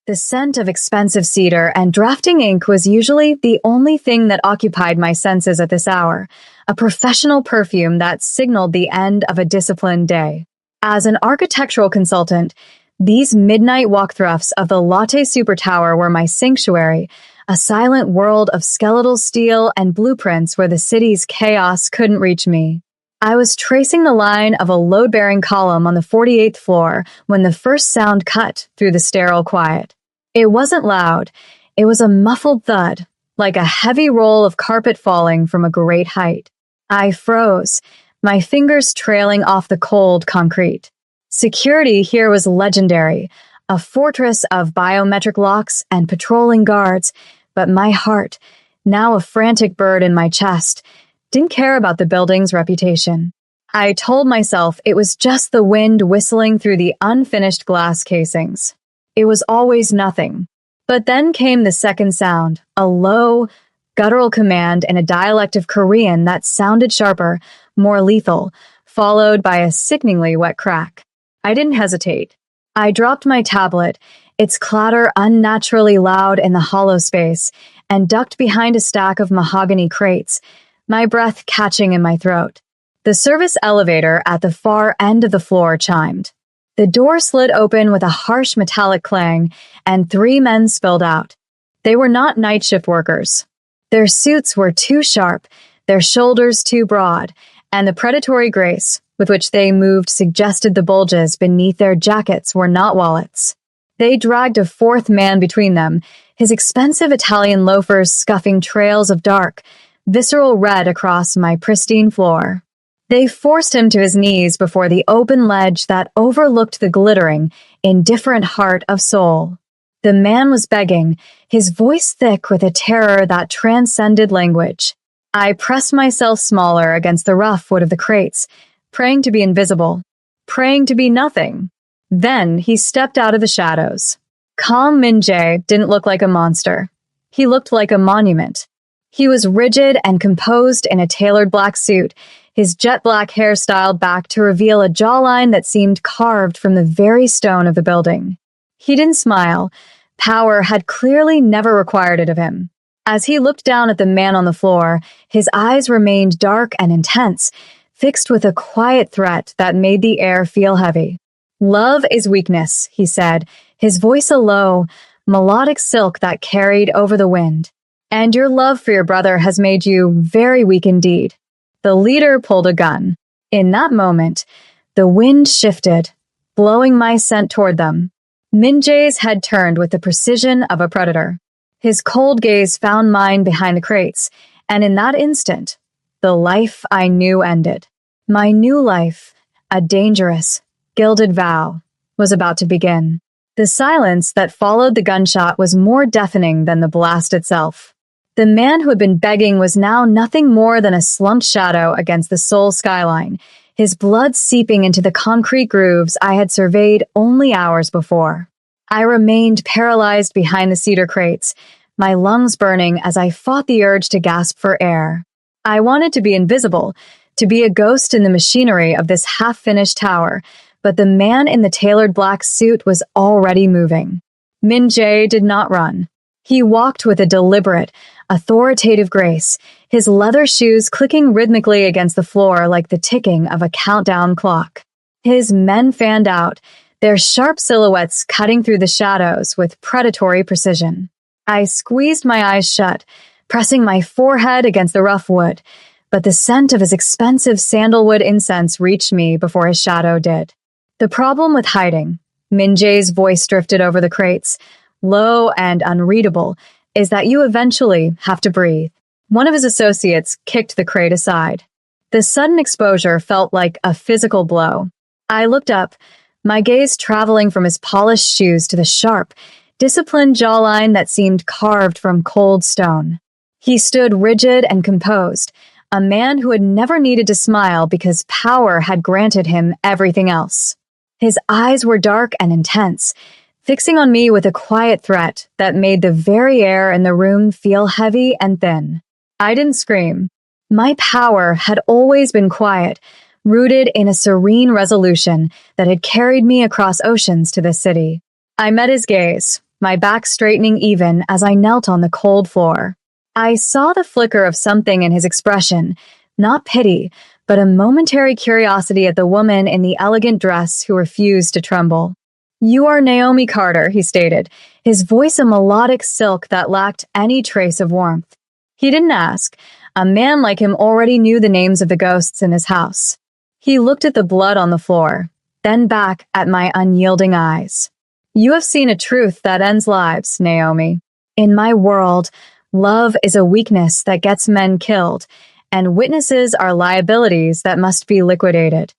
The scent of expensive cedar and drafting ink was usually the only thing that occupied my senses at this hour, a professional perfume that signaled the end of a disciplined day. As an architectural consultant, these midnight walkthroughs of the Latte Super Tower were my sanctuary, a silent world of skeletal steel and blueprints where the city's chaos couldn't reach me. I was tracing the line of a load-bearing column on the 48th floor when the first sound cut through the sterile quiet. It wasn't loud. It was a muffled thud, like a heavy roll of carpet falling from a great height. I froze, my fingers trailing off the cold concrete. Security here was legendary, a fortress of biometric locks and patrolling guards, but my heart, now a frantic bird in my chest, didn't care about the building's reputation. I told myself it was just the wind whistling through the unfinished glass casings. It was always nothing. But then came the second sound, a low, guttural command in a dialect of Korean that sounded sharper, more lethal, followed by a sickeningly wet crack. I didn't hesitate. I dropped my tablet, its clatter unnaturally loud in the hollow space, and ducked behind a stack of mahogany crates, my breath catching in my throat. The service elevator at the far end of the floor chimed. The door slid open with a harsh metallic clang, and 3 men spilled out. They were not night shift workers. Their suits were too sharp, their shoulders too broad, and the predatory grace with which they moved suggested the bulges beneath their jackets were not wallets. They dragged a 4th man between them, his expensive Italian loafers scuffing trails of dark, visceral red across my pristine floor. They forced him to his knees before the open ledge that overlooked the glittering, indifferent heart of Seoul. The man was begging, his voice thick with a terror that transcended language. I pressed myself smaller against the rough wood of the crates, praying to be invisible, praying to be nothing. Then he stepped out of the shadows. Calm Min-jae didn't look like a monster. He looked like a monument. He was rigid and composed in a tailored black suit, his jet black hair styled back to reveal a jawline that seemed carved from the very stone of the building. He didn't smile. Power had clearly never required it of him. As he looked down at the man on the floor, his eyes remained dark and intense, fixed with a quiet threat that made the air feel heavy. "Love is weakness," he said, his voice a low, melodic silk that carried over the wind. "And your love for your brother has made you very weak indeed." The leader pulled a gun. In that moment, the wind shifted, blowing my scent toward them. Min-jae's head turned with the precision of a predator. His cold gaze found mine behind the crates, and in that instant, the life I knew ended. My new life, a dangerous, gilded vow, was about to begin. The silence that followed the gunshot was more deafening than the blast itself. The man who had been begging was now nothing more than a slumped shadow against the Seoul skyline, his blood seeping into the concrete grooves I had surveyed only hours before. I remained paralyzed behind the cedar crates, my lungs burning as I fought the urge to gasp for air. I wanted to be invisible, to be a ghost in the machinery of this half-finished tower, but the man in the tailored black suit was already moving. Min-jae did not run. He walked with a deliberate, authoritative grace, his leather shoes clicking rhythmically against the floor like the ticking of a countdown clock. His men fanned out, their sharp silhouettes cutting through the shadows with predatory precision. I squeezed my eyes shut, pressing my forehead against the rough wood, but the scent of his expensive sandalwood incense reached me before his shadow did. The problem with hiding, Min-jae's voice drifted over the crates, low and unreadable, is that you eventually have to breathe. One of his associates kicked the crate aside. The sudden exposure felt like a physical blow. I looked up, my gaze traveling from his polished shoes to the sharp, disciplined jawline that seemed carved from cold stone. He stood rigid and composed, a man who had never needed to smile because power had granted him everything else. His eyes were dark and intense, fixing on me with a quiet threat that made the very air in the room feel heavy and thin. I didn't scream. My power had always been quiet, rooted in a serene resolution that had carried me across oceans to this city. I met his gaze, my back straightening even as I knelt on the cold floor. I saw the flicker of something in his expression, not pity, but a momentary curiosity at the woman in the elegant dress who refused to tremble. "You are Naomi Carter," he stated, his voice a melodic silk that lacked any trace of warmth. He didn't ask. A man like him already knew the names of the ghosts in his house. He looked at the blood on the floor, then back at my unyielding eyes. "You have seen a truth that ends lives, Naomi. In my world, love is a weakness that gets men killed, and witnesses are liabilities that must be liquidated."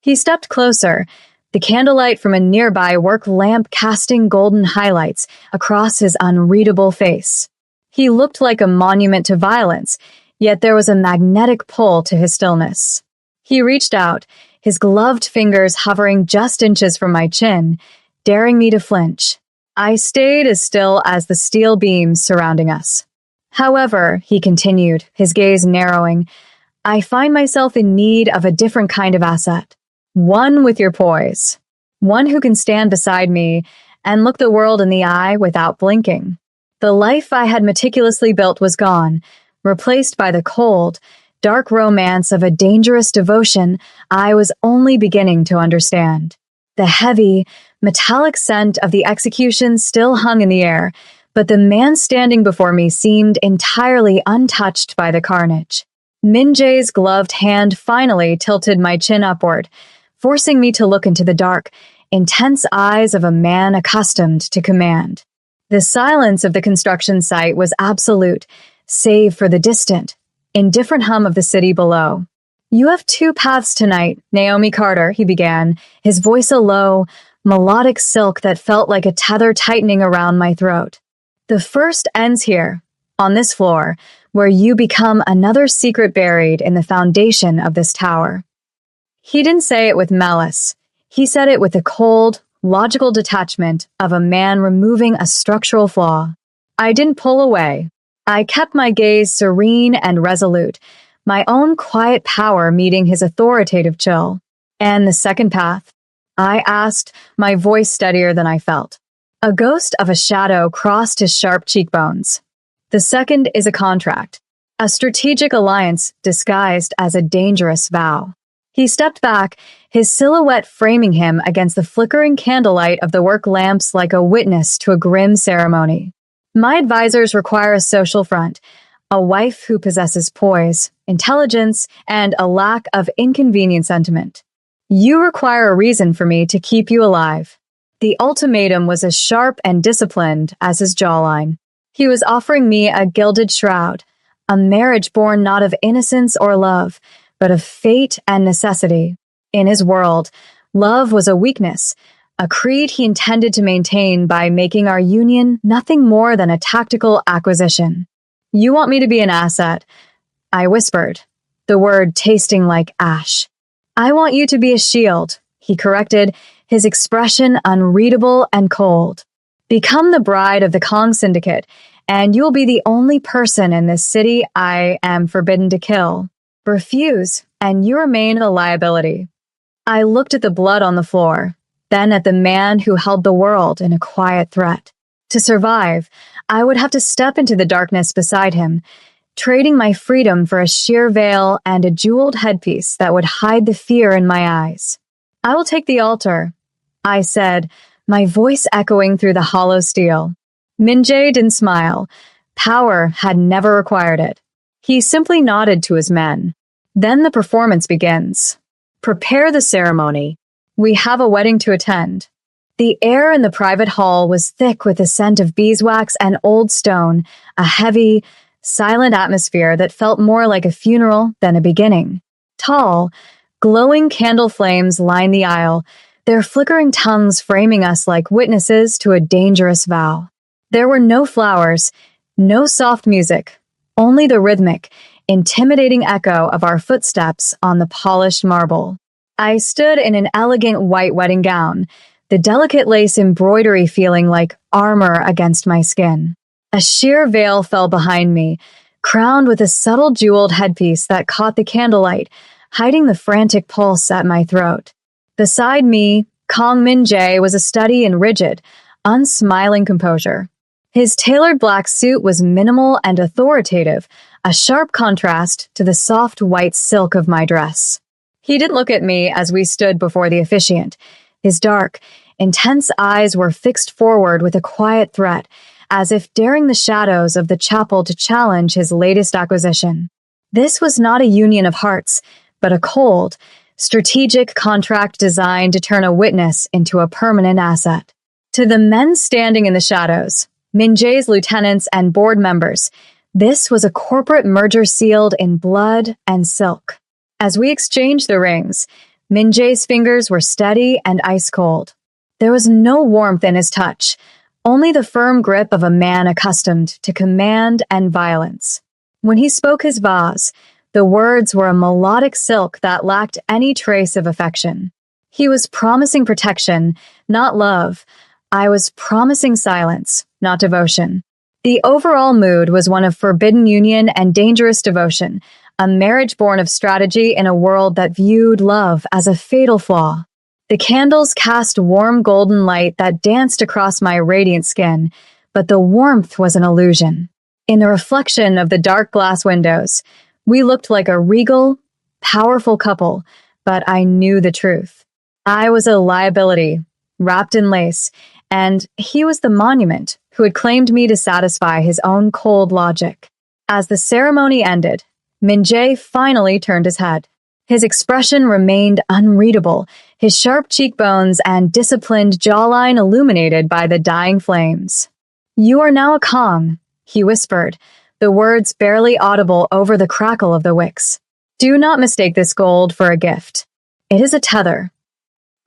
He stepped closer, the candlelight from a nearby work lamp casting golden highlights across his unreadable face. He looked like a monument to violence, yet there was a magnetic pull to his stillness. He reached out, his gloved fingers hovering just inches from my chin, daring me to flinch. I stayed as still as the steel beams surrounding us. "However," he continued, his gaze narrowing, "I find myself in need of a different kind of asset. One with your poise. One who can stand beside me and look the world in the eye without blinking." The life I had meticulously built was gone, replaced by the cold, dark romance of a dangerous devotion I was only beginning to understand. The heavy, metallic scent of the execution still hung in the air, but the man standing before me seemed entirely untouched by the carnage. Min Jae's gloved hand finally tilted my chin upward, forcing me to look into the dark, intense eyes of a man accustomed to command. The silence of the construction site was absolute, save for the distant, indifferent hum of the city below. "You have two paths tonight, Naomi Carter," he began, his voice a low, melodic silk that felt like a tether tightening around my throat. "The first ends here, on this floor, where you become another secret buried in the foundation of this tower." He didn't say it with malice. He said it with the cold, logical detachment of a man removing a structural flaw. I didn't pull away. I kept my gaze serene and resolute, my own quiet power meeting his authoritative chill. "And the second path?" I asked, my voice steadier than I felt. A ghost of a shadow crossed his sharp cheekbones. "The second is a contract, a strategic alliance disguised as a dangerous vow." He stepped back, his silhouette framing him against the flickering candlelight of the work lamps like a witness to a grim ceremony. "My advisors require a social front, a wife who possesses poise, intelligence, and a lack of inconvenient sentiment. You require a reason for me to keep you alive." The ultimatum was as sharp and disciplined as his jawline. He was offering me a gilded shroud, a marriage born not of innocence or love, but of fate and necessity. In his world, love was a weakness, a creed he intended to maintain by making our union nothing more than a tactical acquisition. "You want me to be an asset," I whispered, the word tasting like ash. "I want you to be a shield," he corrected, his expression unreadable and cold. "Become the bride of the Kong Syndicate, and you'll be the only person in this city I am forbidden to kill. Refuse, and you remain a liability." I looked at the blood on the floor, then at the man who held the world in a quiet threat. To survive, I would have to step into the darkness beside him, trading my freedom for a sheer veil and a jeweled headpiece that would hide the fear in my eyes. "I will take the altar," I said, my voice echoing through the hollow steel. Min Jae didn't smile. Power had never required it. He simply nodded to his men. "Then the performance begins. Prepare the ceremony. We have a wedding to attend." The air in the private hall was thick with the scent of beeswax and old stone, a heavy, silent atmosphere that felt more like a funeral than a beginning. Tall, glowing candle flames lined the aisle, their flickering tongues framing us like witnesses to a dangerous vow. There were no flowers, no soft music, only the rhythmic, intimidating echo of our footsteps on the polished marble. I stood in an elegant white wedding gown, the delicate lace embroidery feeling like armor against my skin. A sheer veil fell behind me, crowned with a subtle jeweled headpiece that caught the candlelight, hiding the frantic pulse at my throat. Beside me, Kong Min Jae was a steady and rigid, unsmiling composure. His tailored black suit was minimal and authoritative, a sharp contrast to the soft white silk of my dress. He didn't look at me as we stood before the officiant. His dark, intense eyes were fixed forward with a quiet threat, as if daring the shadows of the chapel to challenge his latest acquisition. This was not a union of hearts, but a cold, strategic contract designed to turn a witness into a permanent asset. To the men standing in the shadows, Min-jae's lieutenants and board members, this was a corporate merger sealed in blood and silk. As we exchanged the rings, Min-jae's fingers were steady and ice-cold. There was no warmth in his touch, only the firm grip of a man accustomed to command and violence. When he spoke his vase, the words were a melodic silk that lacked any trace of affection. He was promising protection, not love. I was promising silence, not devotion. The overall mood was one of forbidden union and dangerous devotion, a marriage born of strategy in a world that viewed love as a fatal flaw. The candles cast warm golden light that danced across my radiant skin, but the warmth was an illusion. In the reflection of the dark glass windows, we looked like a regal, powerful couple, but I knew the truth. I was a liability, wrapped in lace, and he was the monument who had claimed me to satisfy his own cold logic. As the ceremony ended, Min-jae finally turned his head. His expression remained unreadable, his sharp cheekbones and disciplined jawline illuminated by the dying flames. "You are now a Kong," he whispered, the words barely audible over the crackle of the wicks. "Do not mistake this gold for a gift. It is a tether."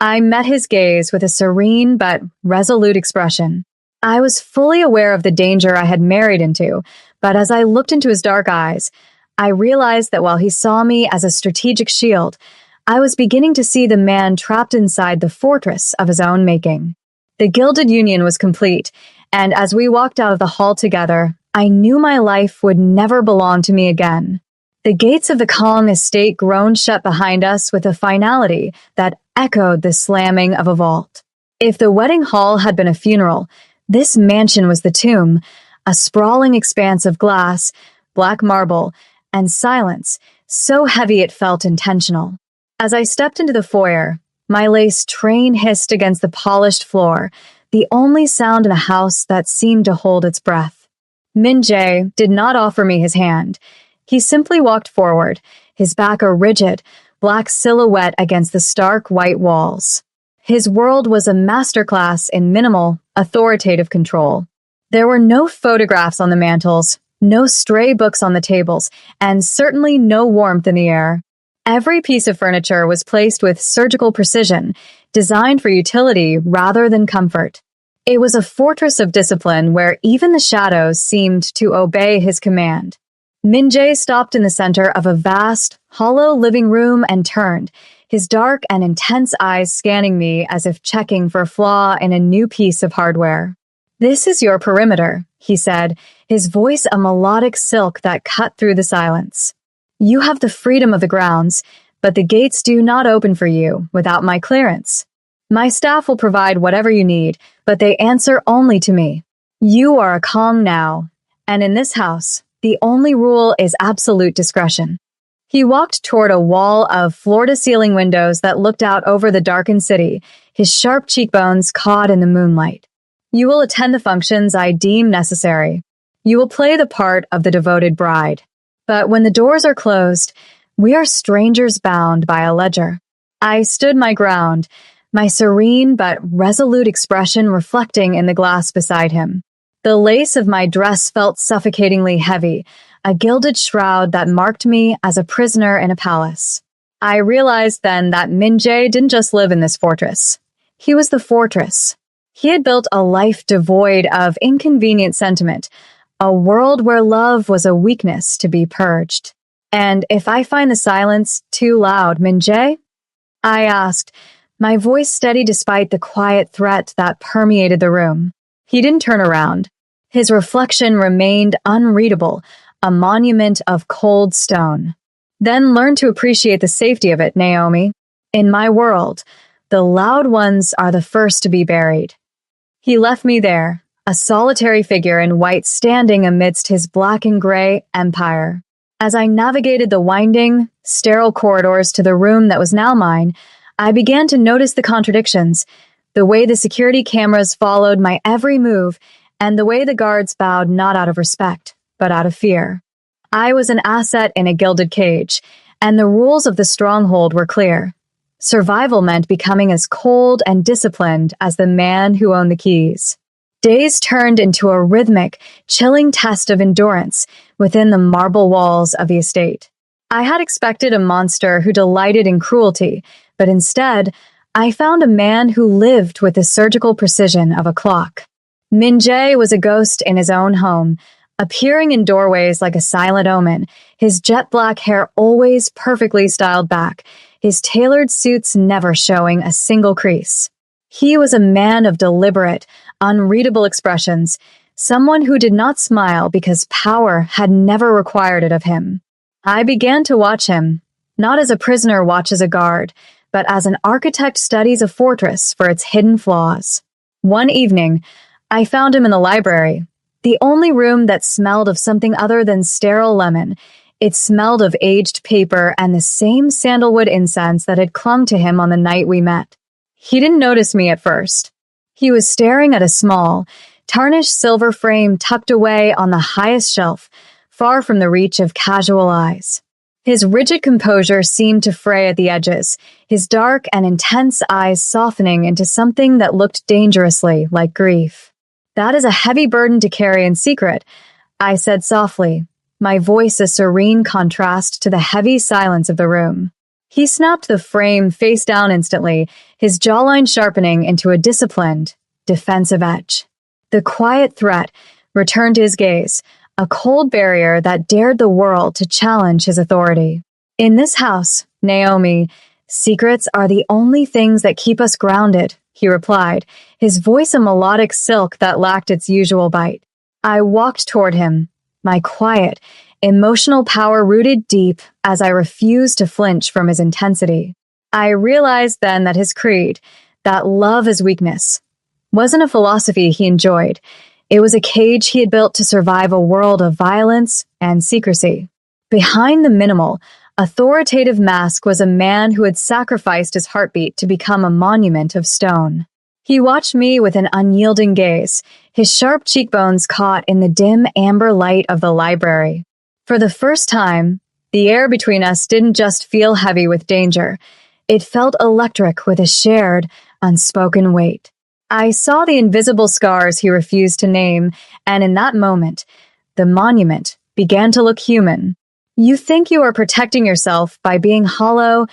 I met his gaze with a serene but resolute expression. I was fully aware of the danger I had married into, but as I looked into his dark eyes, I realized that while he saw me as a strategic shield, I was beginning to see the man trapped inside the fortress of his own making. The gilded union was complete, and as we walked out of the hall together, I knew my life would never belong to me again. The gates of the Kong estate groaned shut behind us with a finality that echoed the slamming of a vault. If the wedding hall had been a funeral, this mansion was the tomb, a sprawling expanse of glass, black marble, and silence, so heavy it felt intentional. As I stepped into the foyer, my lace train hissed against the polished floor, the only sound in a house that seemed to hold its breath. Min-jae did not offer me his hand. He simply walked forward, his back a rigid, black silhouette against the stark white walls. His world was a masterclass in minimal, authoritative control. There were no photographs on the mantels, no stray books on the tables, and certainly no warmth in the air. Every piece of furniture was placed with surgical precision, designed for utility rather than comfort. It was a fortress of discipline where even the shadows seemed to obey his command. Min-jae stopped in the center of a vast, hollow living room and turned, his dark and intense eyes scanning me as if checking for a flaw in a new piece of hardware. "This is your perimeter," he said, his voice a melodic silk that cut through the silence. "You have the freedom of the grounds, but the gates do not open for you without my clearance. My staff will provide whatever you need, but they answer only to me. You are a Kong now, and in this house, the only rule is absolute discretion." He walked toward a wall of floor-to-ceiling windows that looked out over the darkened city, his sharp cheekbones caught in the moonlight. "You will attend the functions I deem necessary. You will play the part of the devoted bride. But when the doors are closed, we are strangers bound by a ledger." I stood my ground, my serene but resolute expression reflecting in the glass beside him. The lace of my dress felt suffocatingly heavy, a gilded shroud that marked me as a prisoner in a palace. I realized then that Min-jae didn't just live in this fortress. He was the fortress. He had built a life devoid of inconvenient sentiment, a world where love was a weakness to be purged. "And if I find the silence too loud, Min-jae?" I asked, my voice steady despite the quiet threat that permeated the room. He didn't turn around. His reflection remained unreadable, a monument of cold stone. "Then learn to appreciate the safety of it, Naomi. In my world, the loud ones are the first to be buried." He left me there, a solitary figure in white standing amidst his black and gray empire. As I navigated the winding, sterile corridors to the room that was now mine, I began to notice the contradictions, the way the security cameras followed my every move, and the way the guards bowed not out of respect, but out of fear. I was an asset in a gilded cage, and the rules of the stronghold were clear. Survival meant becoming as cold and disciplined as the man who owned the keys. Days turned into a rhythmic, chilling test of endurance within the marble walls of the estate. I had expected a monster who delighted in cruelty, but instead, I found a man who lived with the surgical precision of a clock. Min-jae was a ghost in his own home, appearing in doorways like a silent omen, his jet black hair always perfectly styled back, his tailored suits never showing a single crease. He was a man of deliberate, unreadable expressions, someone who did not smile because power had never required it of him. I began to watch him, not as a prisoner watches a guard, but as an architect studies a fortress for its hidden flaws. One evening, I found him in the library, the only room that smelled of something other than sterile lemon. It smelled of aged paper and the same sandalwood incense that had clung to him on the night we met. He didn't notice me at first. He was staring at a small, tarnished silver frame tucked away on the highest shelf, far from the reach of casual eyes. His rigid composure seemed to fray at the edges, his dark and intense eyes softening into something that looked dangerously like grief. "That is a heavy burden to carry in secret," I said softly, my voice a serene contrast to the heavy silence of the room. He snapped the frame face down instantly, his jawline sharpening into a disciplined, defensive edge. The quiet threat returned to his gaze, a cold barrier that dared the world to challenge his authority. "In this house, Naomi, secrets are the only things that keep us grounded," he replied, his voice a melodic silk that lacked its usual bite. I walked toward him, my quiet, emotional power rooted deep as I refused to flinch from his intensity. I realized then that his creed, that love is weakness, wasn't a philosophy he enjoyed. It was a cage he had built to survive a world of violence and secrecy. Behind the minimal, authoritative mask was a man who had sacrificed his heartbeat to become a monument of stone. He watched me with an unyielding gaze, his sharp cheekbones caught in the dim amber light of the library. For the first time, the air between us didn't just feel heavy with danger. It felt electric with a shared, unspoken weight. I saw the invisible scars he refused to name, and in that moment, the monument began to look human. "You think you are protecting yourself by being hollow,"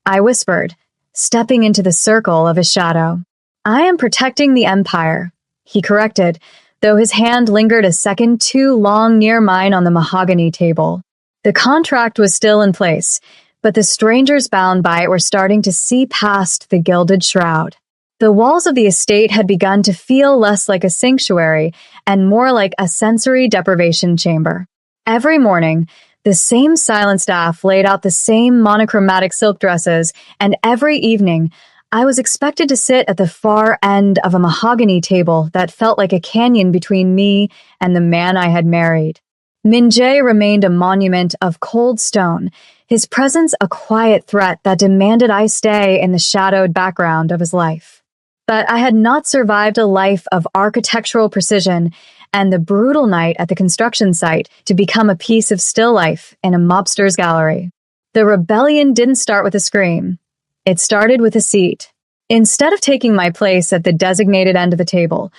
I whispered, stepping into the circle of his shadow. "I am protecting the Empire," he corrected, though his hand lingered a second too long near mine on the mahogany table. The contract was still in place, but the strangers bound by it were starting to see past the gilded shroud. The walls of the estate had begun to feel less like a sanctuary and more like a sensory deprivation chamber. Every morning, the same silent staff laid out the same monochromatic silk dresses, and every evening, I was expected to sit at the far end of a mahogany table that felt like a canyon between me and the man I had married. Min-jae remained a monument of cold stone, his presence a quiet threat that demanded I stay in the shadowed background of his life. But I had not survived a life of architectural precision and the brutal night at the construction site to become a piece of still life in a mobster's gallery. The rebellion didn't start with a scream. It started with a seat. Instead of taking my place at the designated end of the table,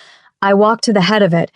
I walked to the head of it,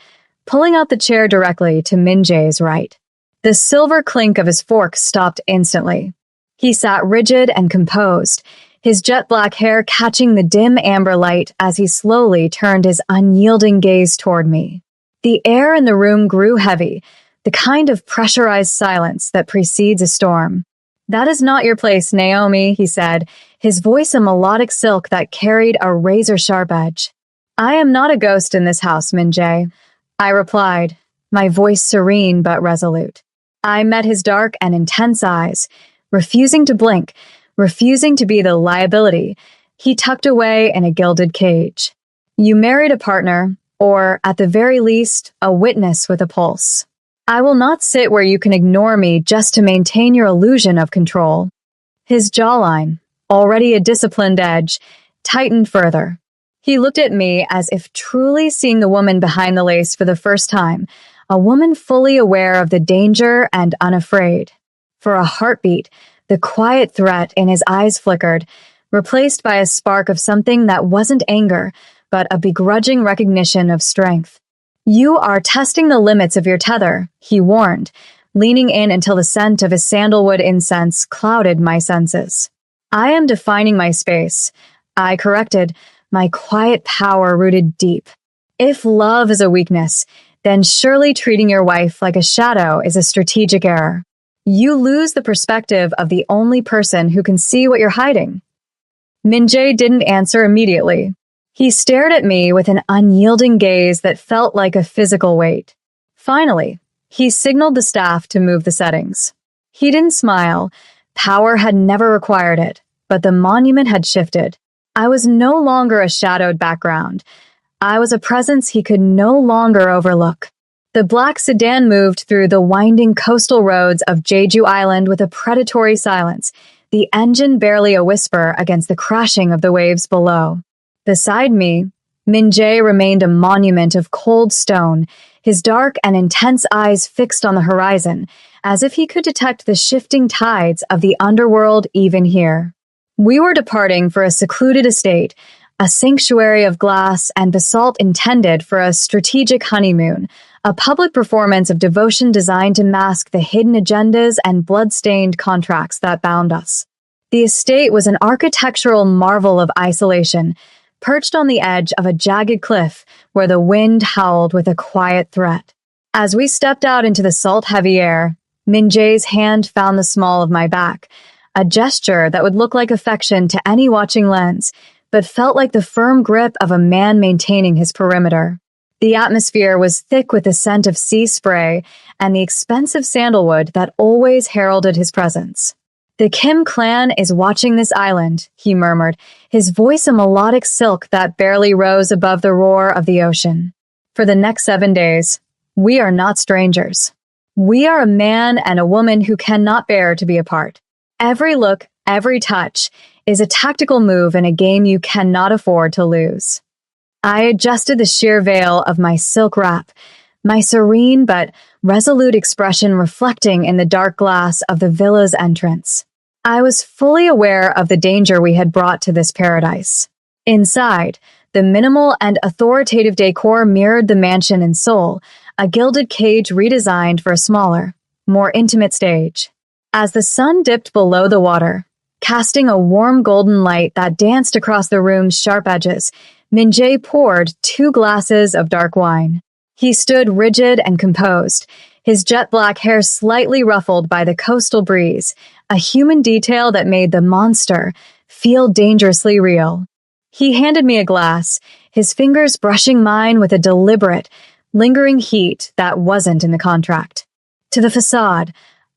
pulling out the chair directly to Min-jae's right. The silver clink of his fork stopped instantly. He sat rigid and composed, his jet black hair catching the dim amber light as he slowly turned his unyielding gaze toward me. The air in the room grew heavy, the kind of pressurized silence that precedes a storm. "That is not your place, Naomi," he said, his voice a melodic silk that carried a razor-sharp edge. "I am not a ghost in this house, Min-jae," I replied, my voice serene but resolute. I met his dark and intense eyes, refusing to blink, refusing to be the liability he tucked away in a gilded cage. You married a partner, or, at the very least, a witness with a pulse. I will not sit where you can ignore me just to maintain your illusion of control. His jawline, already a disciplined edge, tightened further. He looked at me as if truly seeing the woman behind the lace for the first time, a woman fully aware of the danger and unafraid. For a heartbeat, the quiet threat in his eyes flickered, replaced by a spark of something that wasn't anger, but a begrudging recognition of strength. You are testing the limits of your tether, he warned, leaning in until the scent of his sandalwood incense clouded my senses. I am defining my space, I corrected, my quiet power rooted deep. If love is a weakness, then surely treating your wife like a shadow is a strategic error. You lose the perspective of the only person who can see what you're hiding. Min-jae didn't answer immediately. He stared at me with an unyielding gaze that felt like a physical weight. Finally, he signaled the staff to move the settings. He didn't smile. Power had never required it, but the monument had shifted. I was no longer a shadowed background. I was a presence he could no longer overlook. The black sedan moved through the winding coastal roads of Jeju Island with a predatory silence, the engine barely a whisper against the crashing of the waves below. Beside me, Min-jae remained a monument of cold stone, his dark and intense eyes fixed on the horizon, as if he could detect the shifting tides of the underworld even here. We were departing for a secluded estate, a sanctuary of glass and basalt intended for a strategic honeymoon, a public performance of devotion designed to mask the hidden agendas and blood-stained contracts that bound us. The estate was an architectural marvel of isolation, perched on the edge of a jagged cliff where the wind howled with a quiet threat. As we stepped out into the salt-heavy air, Min-jae's hand found the small of my back, a gesture that would look like affection to any watching lens, but felt like the firm grip of a man maintaining his perimeter. The atmosphere was thick with the scent of sea spray and the expensive sandalwood that always heralded his presence. The Kim clan is watching this island, he murmured, his voice a melodic silk that barely rose above the roar of the ocean. For the next 7 days, we are not strangers. We are a man and a woman who cannot bear to be apart. Every look, every touch, is a tactical move in a game you cannot afford to lose. I adjusted the sheer veil of my silk wrap, my serene but resolute expression reflecting in the dark glass of the villa's entrance. I was fully aware of the danger we had brought to this paradise. Inside, the minimal and authoritative decor mirrored the mansion in Seoul, a gilded cage redesigned for a smaller, more intimate stage. As the sun dipped below the water, casting a warm golden light that danced across the room's sharp edges, Min-jae poured 2 glasses of dark wine. He stood rigid and composed, his jet-black hair slightly ruffled by the coastal breeze, a human detail that made the monster feel dangerously real. He handed me a glass, his fingers brushing mine with a deliberate, lingering heat that wasn't in the contract. To the facade,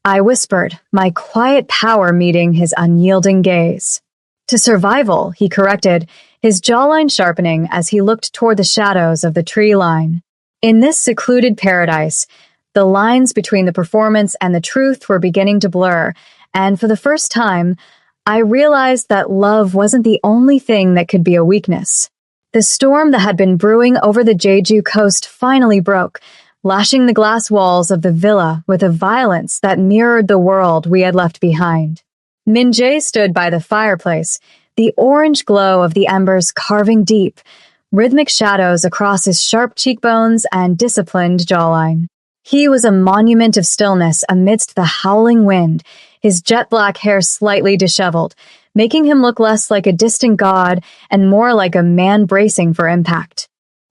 I whispered, my quiet power meeting his unyielding gaze. To survival, he corrected, his jawline sharpening as he looked toward the shadows of the tree line. In this secluded paradise, the lines between the performance and the truth were beginning to blur, and for the first time, I realized that love wasn't the only thing that could be a weakness. The storm that had been brewing over the Jeju coast finally broke, lashing the glass walls of the villa with a violence that mirrored the world we had left behind. Min-jae stood by the fireplace, the orange glow of the embers carving deep, rhythmic shadows across his sharp cheekbones and disciplined jawline. He was a monument of stillness amidst the howling wind, his jet-black hair slightly disheveled, making him look less like a distant god and more like a man bracing for impact.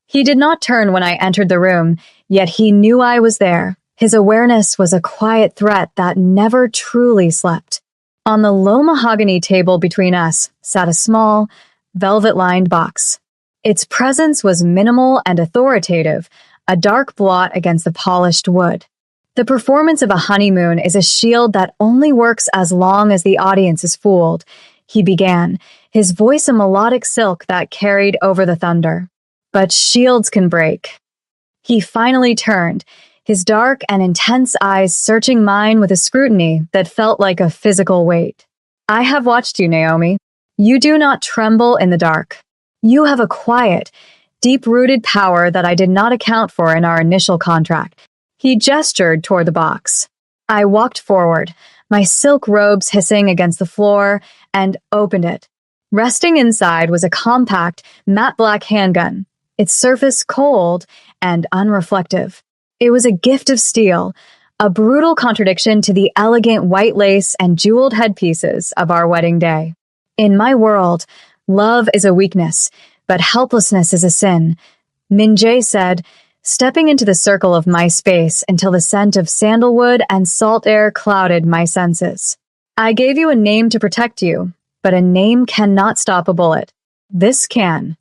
He did not turn when I entered the room, yet he knew I was there. His awareness was a quiet threat that never truly slept. On the low mahogany table between us sat a small, velvet-lined box. Its presence was minimal and authoritative, a dark blot against the polished wood. The performance of a honeymoon is a shield that only works as long as the audience is fooled, he began, his voice a melodic silk that carried over the thunder. but shields can break. He finally turned, his dark and intense eyes searching mine with a scrutiny that felt like a physical weight. I have watched you, Naomi. You do not tremble in the dark. You have a quiet, deep-rooted power that I did not account for in our initial contract. He gestured toward the box. I walked forward, my silk robes hissing against the floor, and opened it. Resting inside was a compact, matte black handgun, its surface cold and unreflective. It was a gift of steel, a brutal contradiction to the elegant white lace and jeweled headpieces of our wedding day. In my world, love is a weakness, but helplessness is a sin, Min-jae said, stepping into the circle of my space until the scent of sandalwood and salt air clouded my senses. I gave you a name to protect you, but a name cannot stop a bullet. This can.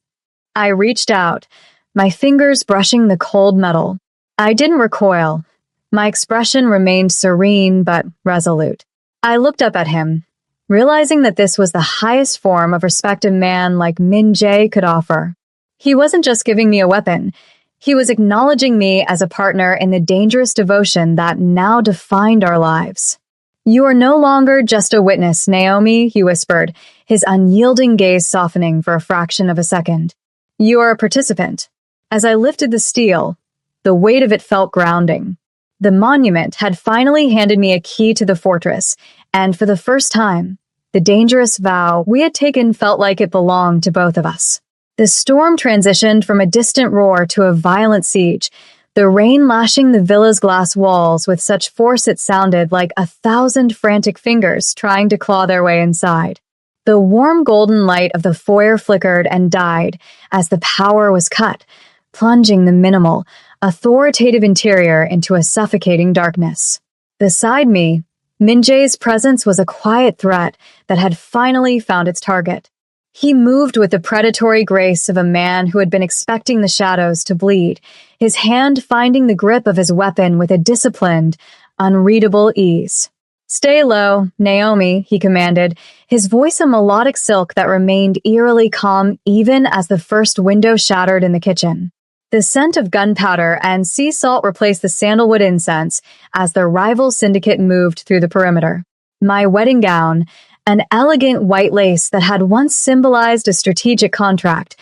I reached out, my fingers brushing the cold metal. I didn't recoil. My expression remained serene but resolute. I looked up at him, realizing that this was the highest form of respect a man like Min-jae could offer. He wasn't just giving me a weapon. He was acknowledging me as a partner in the dangerous devotion that now defined our lives. You are no longer just a witness, Naomi, he whispered, his unyielding gaze softening for a fraction of a second. You are a participant. As I lifted the steel, the weight of it felt grounding. The monument had finally handed me a key to the fortress, and for the first time, the dangerous vow we had taken felt like it belonged to both of us. The storm transitioned from a distant roar to a violent siege, the rain lashing the villa's glass walls with such force it sounded like 1,000 frantic fingers trying to claw their way inside. The warm golden light of the foyer flickered and died as the power was cut, plunging the minimal, authoritative interior into a suffocating darkness. Beside me, Min-jae's presence was a quiet threat that had finally found its target. He moved with the predatory grace of a man who had been expecting the shadows to bleed, his hand finding the grip of his weapon with a disciplined, unreadable ease. Stay low, Naomi, he commanded, his voice a melodic silk that remained eerily calm even as the first window shattered in the kitchen. The scent of gunpowder and sea salt replaced the sandalwood incense as the rival syndicate moved through the perimeter. My wedding gown, an elegant white lace that had once symbolized a strategic contract,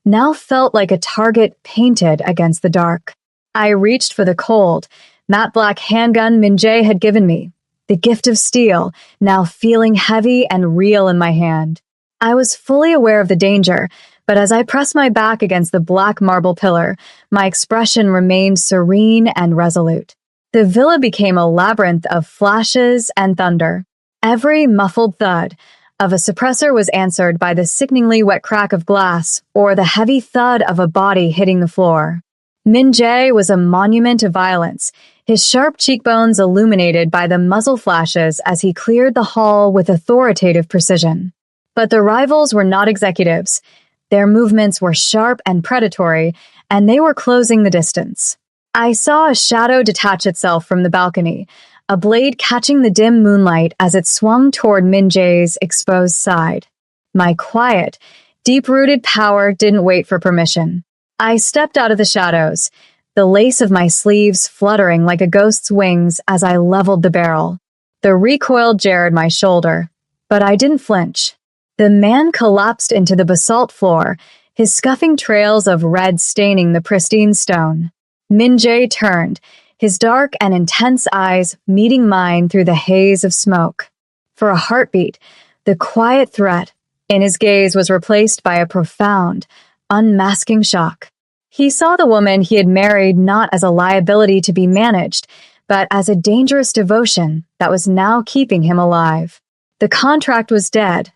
now felt like a target painted against the dark. I reached for the cold, matte black handgun Min-jae had given me, the gift of steel, now feeling heavy and real in my hand. I was fully aware of the danger, but as I pressed my back against the black marble pillar, my expression remained serene and resolute. The villa became a labyrinth of flashes and thunder. Every muffled thud of a suppressor was answered by the sickeningly wet crack of glass or the heavy thud of a body hitting the floor. Min-jae was a monument of violence, his sharp cheekbones illuminated by the muzzle flashes as he cleared the hall with authoritative precision. But the rivals were not executives. Their movements were sharp and predatory, and they were closing the distance. I saw a shadow detach itself from the balcony, a blade catching the dim moonlight as it swung toward Min-jae's exposed side. My quiet, deep-rooted power didn't wait for permission. I stepped out of the shadows, the lace of my sleeves fluttering like a ghost's wings as I leveled the barrel. The recoil jarred my shoulder, but I didn't flinch. The man collapsed into the basalt floor, his scuffing trails of red staining the pristine stone. Min-jae turned, his dark and intense eyes meeting mine through the haze of smoke. For a heartbeat, the quiet threat in his gaze was replaced by a profound, unmasking shock. He saw the woman he had married not as a liability to be managed, but as a dangerous devotion that was now keeping him alive. The contract was dead.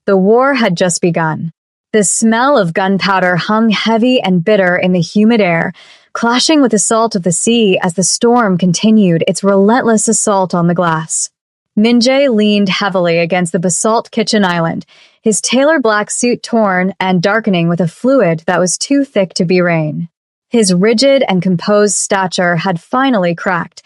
The war had just begun. The smell of gunpowder hung heavy and bitter in the humid air, clashing with the salt of the sea as the storm continued its relentless assault on the glass. Min-jae leaned heavily against the basalt kitchen island, his tailored black suit torn and darkening with a fluid that was too thick to be rain. His rigid and composed stature had finally cracked.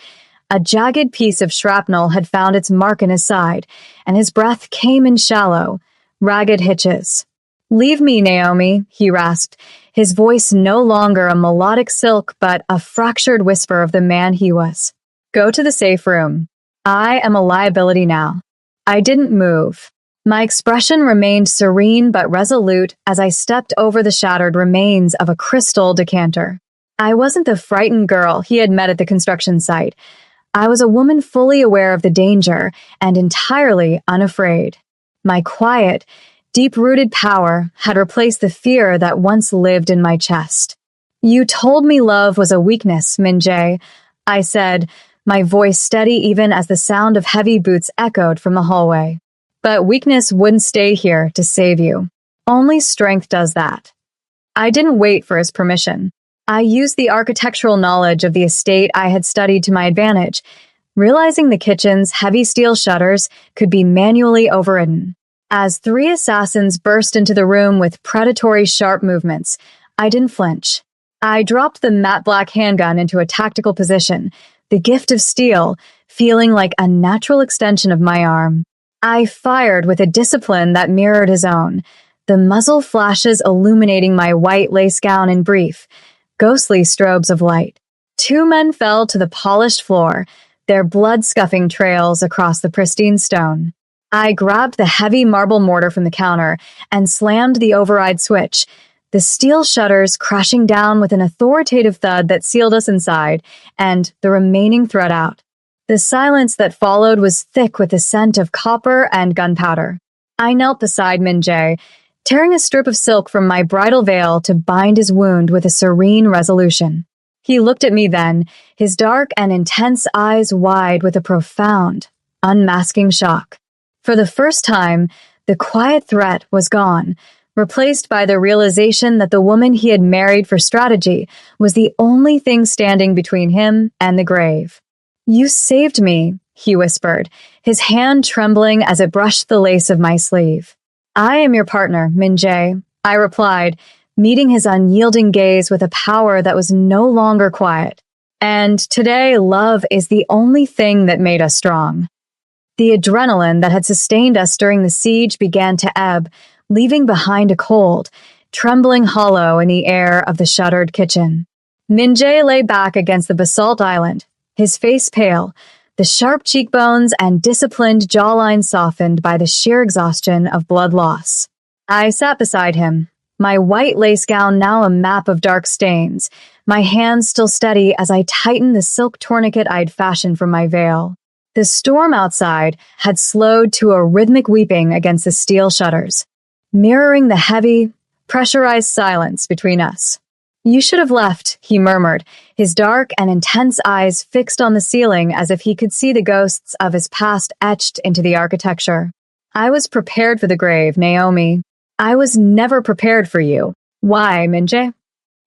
A jagged piece of shrapnel had found its mark in his side, and his breath came in shallow, ragged hitches. "Leave me, Naomi," he rasped, his voice no longer a melodic silk but a fractured whisper of the man he was. Go to the safe room. I am a liability now. I didn't move. My expression remained serene but resolute as I stepped over the shattered remains of a crystal decanter. I wasn't the frightened girl he had met at the construction site. I was a woman fully aware of the danger and entirely unafraid. My quiet, deep-rooted power had replaced the fear that once lived in my chest. You told me love was a weakness, Min-jae, I said, my voice steady even as the sound of heavy boots echoed from the hallway. But weakness wouldn't stay here to save you. Only strength does that. I didn't wait for his permission. I used the architectural knowledge of the estate I had studied to my advantage, realizing the kitchen's heavy steel shutters could be manually overridden. As 3 assassins burst into the room with predatory sharp movements, I didn't flinch. I dropped the matte black handgun into a tactical position, the gift of steel feeling like a natural extension of my arm. I fired with a discipline that mirrored his own, the muzzle flashes illuminating my white lace gown and brief, ghostly strobes of light. 2 men fell to the polished floor, their blood scuffing trails across the pristine stone. I grabbed the heavy marble mortar from the counter and slammed the override switch, the steel shutters crashing down with an authoritative thud that sealed us inside and the remaining threat out. The silence that followed was thick with the scent of copper and gunpowder. I knelt beside Min-jae, tearing a strip of silk from my bridal veil to bind his wound with a serene resolution. He looked at me then, his dark and intense eyes wide with a profound, unmasking shock. For the first time, the quiet threat was gone, replaced by the realization that the woman he had married for strategy was the only thing standing between him and the grave. You saved me, he whispered, his hand trembling as it brushed the lace of my sleeve. I am your partner, Min-jae, I replied, meeting his unyielding gaze with a power that was no longer quiet. And today, love is the only thing that made us strong. The adrenaline that had sustained us during the siege began to ebb, leaving behind a cold, trembling hollow in the air of the shuttered kitchen. Min-jae lay back against the basalt island, his face pale, the sharp cheekbones and disciplined jawline softened by the sheer exhaustion of blood loss. I sat beside him, my white lace gown now a map of dark stains, my hands still steady as I tightened the silk tourniquet I'd fashioned from my veil. The storm outside had slowed to a rhythmic weeping against the steel shutters, mirroring the heavy, pressurized silence between us. You should have left, he murmured, his dark and intense eyes fixed on the ceiling as if he could see the ghosts of his past etched into the architecture. I was prepared for the grave, Naomi. I was never prepared for you. Why, Min-jae?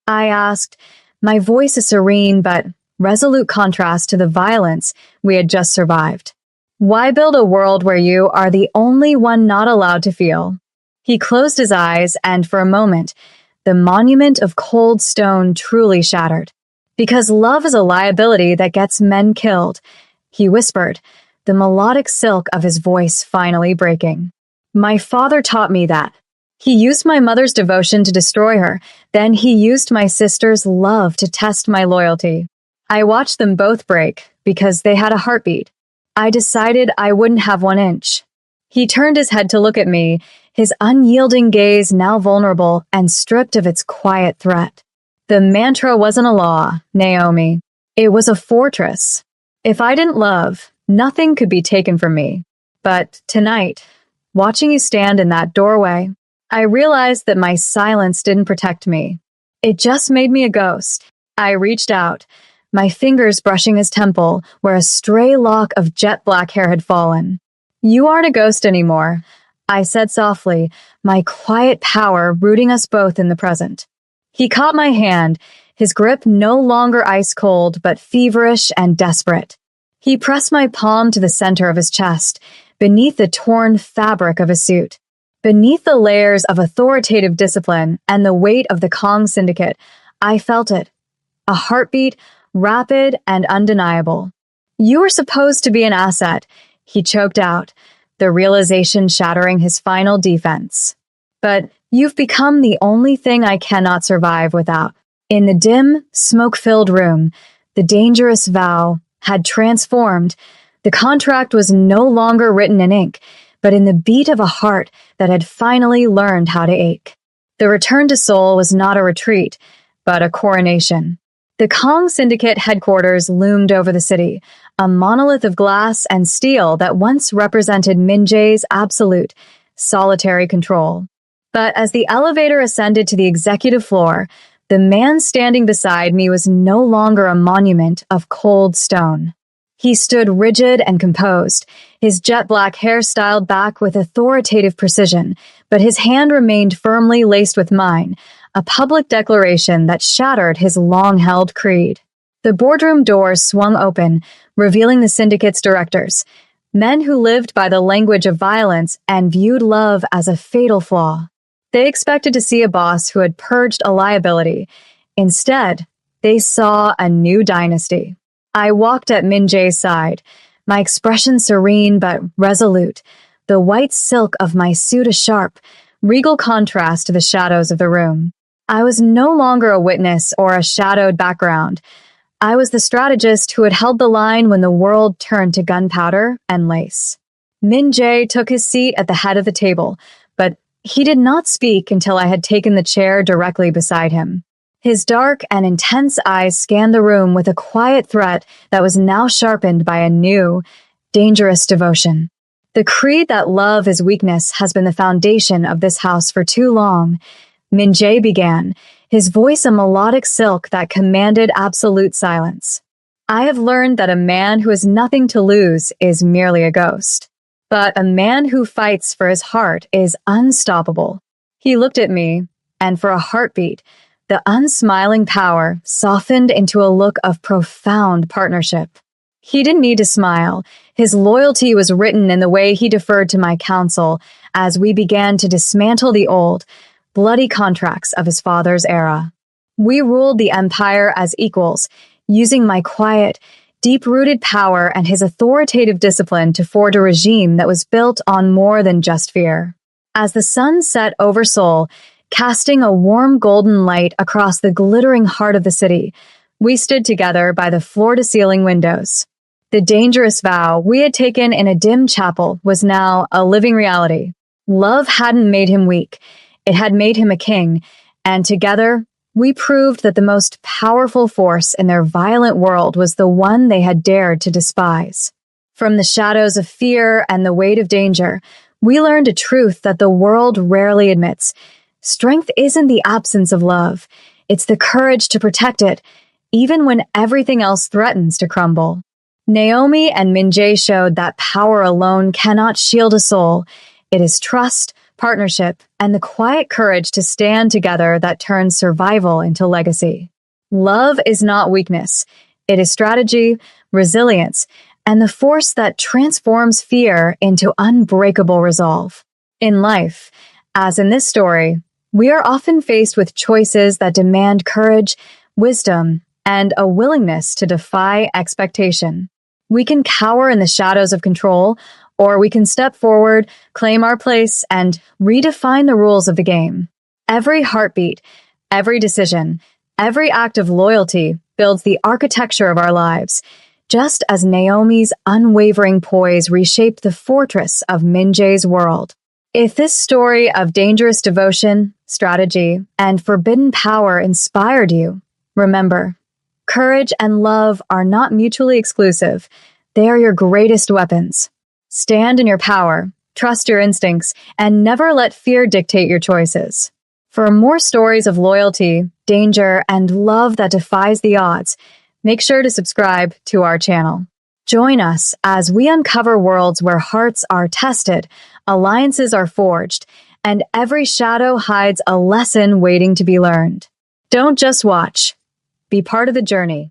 I asked, my voice a serene but resolute contrast to the violence we had just survived. Why build a world where you are the only one not allowed to feel? He closed his eyes, and for a moment, the monument of cold stone truly shattered. Because love is a liability that gets men killed, he whispered, the melodic silk of his voice finally breaking. My father taught me that. He used my mother's devotion to destroy her, then he used my sister's love to test my loyalty. I watched them both break because they had a heartbeat. I decided I wouldn't have 1 inch. He turned his head to look at me, his unyielding gaze now vulnerable and stripped of its quiet threat. The mantra wasn't a law, Naomi. It was a fortress. If I didn't love, nothing could be taken from me. But tonight, watching you stand in that doorway, I realized that my silence didn't protect me. It just made me a ghost. I reached out, my fingers brushing his temple where a stray lock of jet black hair had fallen. You aren't a ghost anymore, I said softly, my quiet power rooting us both in the present. He caught my hand, his grip no longer ice cold but feverish and desperate. He pressed my palm to the center of his chest, beneath the torn fabric of his suit. Beneath the layers of authoritative discipline and the weight of the Kong Syndicate, I felt it. A heartbeat, rapid and undeniable. You were supposed to be an asset, he choked out, the realization shattering his final defense. but you've become the only thing I cannot survive without. In the dim, smoke-filled room, the dangerous vow had transformed. The contract was no longer written in ink, but in the beat of a heart that had finally learned how to ache. The return to Seoul was not a retreat, but a coronation. The Kong Syndicate headquarters loomed over the city, a monolith of glass and steel that once represented Min Jae's absolute, solitary control. But as the elevator ascended to the executive floor, the man standing beside me was no longer a monument of cold stone. He stood rigid and composed, his jet-black hair styled back with authoritative precision, but his hand remained firmly laced with mine, a public declaration that shattered his long-held creed. The boardroom doors swung open, revealing the syndicate's directors, men who lived by the language of violence and viewed love as a fatal flaw. They expected to see a boss who had purged a liability. Instead, they saw a new dynasty. I walked at Min Jae's side, my expression serene but resolute, the white silk of my suit a sharp, regal contrast to the shadows of the room. I was no longer a witness or a shadowed background. I was the strategist who had held the line when the world turned to gunpowder and lace. Min Jae took his seat at the head of the table, but he did not speak until I had taken the chair directly beside him. His dark and intense eyes scanned the room with a quiet threat that was now sharpened by a new, dangerous devotion. The creed that love is weakness has been the foundation of this house for too long. Min Jae began, his voice a melodic silk that commanded absolute silence. I have learned that a man who has nothing to lose is merely a ghost. But a man who fights for his heart is unstoppable. He looked at me, and for a heartbeat, the unsmiling power softened into a look of profound partnership. He didn't need to smile. His loyalty was written in the way he deferred to my counsel as we began to dismantle the old, bloody contracts of his father's era. We ruled the empire as equals, using my quiet, deep-rooted power and his authoritative discipline to forge a regime that was built on more than just fear. As the sun set over Seoul, casting a warm golden light across the glittering heart of the city, we stood together by the floor-to-ceiling windows. The dangerous vow we had taken in a dim chapel was now a living reality. Love hadn't made him weak. It had made him a king, and together, we proved that the most powerful force in their violent world was the one they had dared to despise. From the shadows of fear and the weight of danger, we learned a truth that the world rarely admits. Strength isn't the absence of love. It's the courage to protect it, even when everything else threatens to crumble. Naomi and Min Jae showed that power alone cannot shield a soul. It is trust, partnership, and the quiet courage to stand together that turns survival into legacy. Love is not weakness. It is strategy, resilience, and the force that transforms fear into unbreakable resolve. In life, as in this story, we are often faced with choices that demand courage, wisdom, and a willingness to defy expectation. We can cower in the shadows of control, or we can step forward, claim our place, and redefine the rules of the game. Every heartbeat, every decision, every act of loyalty builds the architecture of our lives, just as Naomi's unwavering poise reshaped the fortress of Min Jae's world. If this story of dangerous devotion, strategy, and forbidden power inspired you, remember, courage and love are not mutually exclusive. They are your greatest weapons. Stand in your power, trust your instincts, and never let fear dictate your choices. For more stories of loyalty, danger, and love that defies the odds, make sure to subscribe to our channel. Join us as we uncover worlds where hearts are tested, alliances are forged, and every shadow hides a lesson waiting to be learned. Don't just watch. Be part of the journey.